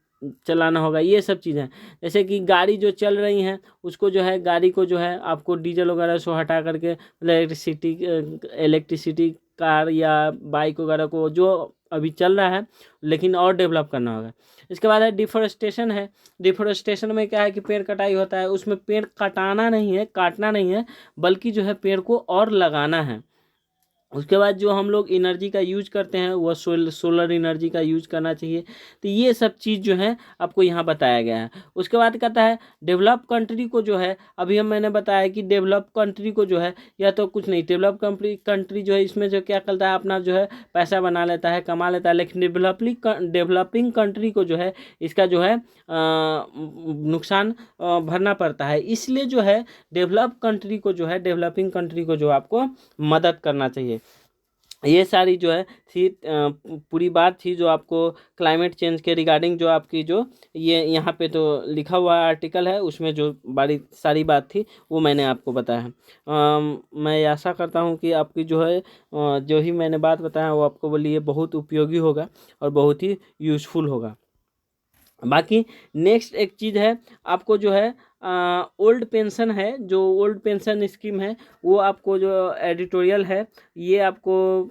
चलाना होगा। ये सब चीज़ें जैसे कि गाड़ी जो चल रही हैं उसको जो है गाड़ी को जो है आपको डीजल वगैरह से हटा करके मतलब इलेक्ट्रिसिटी कार या बाइक वगैरह को जो अभी चल रहा है लेकिन और डेवलप करना होगा। इसके बाद है डिफोरेस्टेशन है। डिफोरेस्टेशन में क्या है कि पेड़ कटाई होता है, उसमें पेड़ कटाना नहीं है, काटना नहीं है, बल्कि जो है पेड़ को और लगाना है। उसके बाद जो हम लोग एनर्जी का यूज करते हैं वह सोलर एनर्जी का यूज करना चाहिए। तो ये सब चीज़ जो है आपको यहाँ बताया गया है। उसके बाद कहता है डेवलप कंट्री को जो है, अभी हम मैंने बताया कि डेवलप कंट्री को जो है या तो कुछ नहीं, डेवलप कंट्री जो है इसमें जो क्या करता है अपना जो है पैसा बना लेता है, कमा लेता है, लेकिन डेवलपिंग कंट्री को जो है इसका जो है नुकसान भरना पड़ता है। इसलिए जो है डेवलप कंट्री को जो है डेवलपिंग कंट्री को जो आपको मदद करना चाहिए। ये सारी जो है थी पूरी बात थी जो आपको क्लाइमेट चेंज के रिगार्डिंग जो आपकी जो ये यहाँ पे तो लिखा हुआ आर्टिकल है उसमें जो बड़ी सारी बात थी वो मैंने आपको बताया है। मैं आशा करता हूँ कि आपकी जो है जो ही मैंने बात बताया वो आपको लिए बहुत उपयोगी होगा और बहुत ही यूज़फुल होगा। बाकी नेक्स्ट एक चीज़ है, आपको जो है ओल्ड पेंशन है, जो ओल्ड पेंशन स्कीम है वो आपको जो एडिटोरियल है ये आपको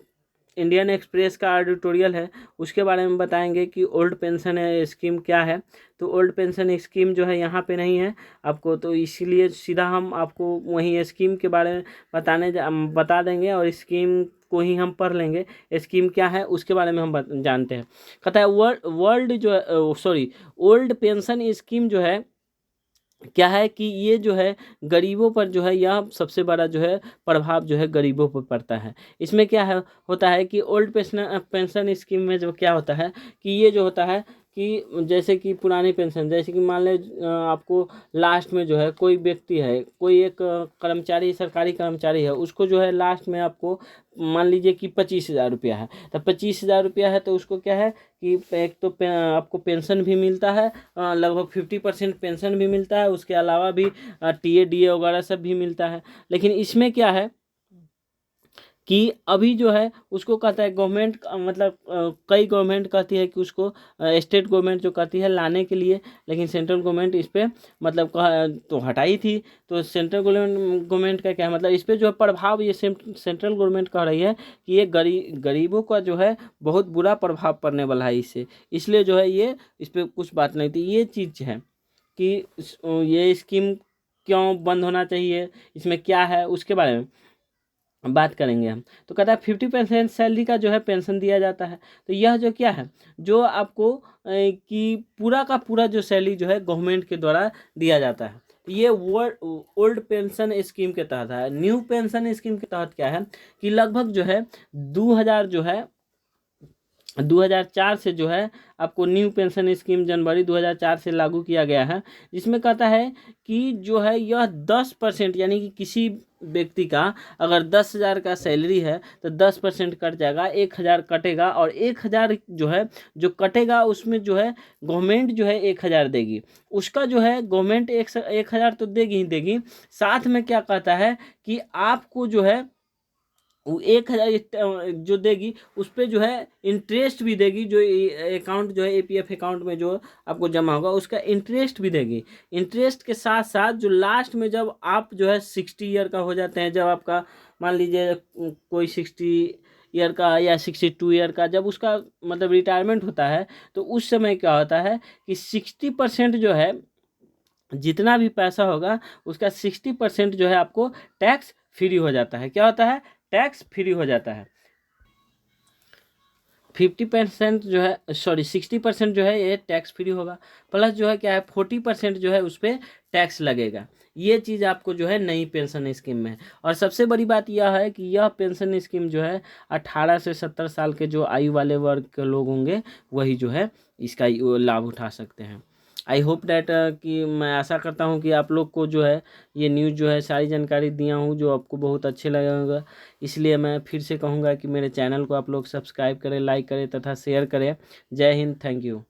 इंडियन एक्सप्रेस का एडिटोरियल है, उसके बारे में बताएंगे कि ओल्ड पेंशन स्कीम क्या है। तो ओल्ड पेंशन स्कीम जो है यहाँ पे नहीं है आपको, तो इसीलिए सीधा हम आपको वहीं स्कीम के बारे में बता देंगे और स्कीम को ही हम पढ़ लेंगे। स्कीम क्या है उसके बारे में हम जानते हैं। कहता है वर्ल्ड जो है ओल्ड पेंशन स्कीम जो है क्या है कि ये जो है गरीबों पर जो है यह सबसे बड़ा जो है प्रभाव जो है गरीबों पर पड़ता है। इसमें क्या है होता है कि ओल्ड पेंशन पेंशन स्कीम में जो क्या होता है कि ये जो होता है कि जैसे कि पुरानी पेंशन, जैसे कि मान लें आपको लास्ट में जो है कोई व्यक्ति है, कोई एक कर्मचारी, सरकारी कर्मचारी है, उसको जो है लास्ट में आपको मान लीजिए कि 25,000 रुपया है। तो 25,000 रुपया है तो उसको क्या है कि एक तो आपको पेंशन भी मिलता है, लगभग 50% पेंशन भी मिलता है, उसके अलावा भी टीए डीए वगैरह सब भी मिलता है। लेकिन इसमें क्या है कि अभी जो है उसको कहता है गवर्नमेंट, मतलब कई गवर्नमेंट कहती है कि उसको स्टेट गवर्नमेंट जो कहती है लाने के लिए, लेकिन सेंट्रल गवर्नमेंट इस पर मतलब तो हटाई थी। तो सेंट्रल गवर्नमेंट का क्या है, मतलब इस पर जो है प्रभाव ये सेंट्रल गवर्नमेंट कह रही है कि ये गरीबों का जो है बहुत बुरा प्रभाव पड़ने वाला है इससे, इसलिए जो है ये इस पर कुछ बात नहीं थी। ये चीज़ है कि ये स्कीम क्यों बंद होना चाहिए, इसमें क्या है उसके बारे में बात करेंगे हम। तो कहता है 50% सैलरी का जो है पेंशन दिया जाता है। तो यह जो क्या है, जो आपको कि पूरा का पूरा जो सैलरी जो है गवर्नमेंट के द्वारा दिया जाता है। तो ये ओल्ड पेंशन स्कीम के तहत है। न्यू पेंशन स्कीम के तहत क्या है कि लगभग जो है 2000 जो है 2004 से जो है आपको न्यू पेंशन स्कीम जनवरी 2004 से लागू किया गया है, जिसमें कहता है कि जो है यह 10% यानी कि किसी व्यक्ति का अगर 10,000 का सैलरी है तो 10% कट जाएगा, 1,000 कटेगा, और 1,000 जो है जो कटेगा उसमें जो है गवर्नमेंट जो है 1,000 देगी। उसका जो है गवर्नमेंट 1,000 तो देगी ही देगी, साथ में क्या कहता है कि आपको जो है वो 1,000 जो देगी उस पर जो है इंटरेस्ट भी देगी, जो अकाउंट जो है एपीएफ अकाउंट में जो आपको जमा होगा उसका इंटरेस्ट भी देगी। इंटरेस्ट के साथ साथ जो लास्ट में जब आप जो है 60 ईयर का हो जाते हैं, जब आपका मान लीजिए कोई 60 ईयर का या 62 ईयर का जब उसका मतलब रिटायरमेंट होता है, तो उस समय क्या होता है कि 60% जो है जितना भी पैसा होगा उसका 60% जो है आपको टैक्स फ्री हो जाता है। क्या होता है, टैक्स फ्री हो जाता है। 50% जो है, सॉरी 60% जो है ये टैक्स फ्री होगा, प्लस जो है क्या है 40% जो है उस पर टैक्स लगेगा। ये चीज़ आपको जो है नई पेंशन स्कीम में है। और सबसे बड़ी बात यह है कि यह पेंशन स्कीम जो है 18 से 70 साल के जो आयु वाले वर्ग के लोग होंगे वही जो है इसका लाभ उठा सकते हैं। आई होप डैट कि मैं आशा करता हूँ कि आप लोग को जो है ये न्यूज़ जो है सारी जानकारी दिया हूँ जो आपको बहुत अच्छे लगेगा। इसलिए मैं फिर से कहूँगा कि मेरे चैनल को आप लोग सब्सक्राइब करें, लाइक करें तथा शेयर करें। जय हिंद, थैंक यू।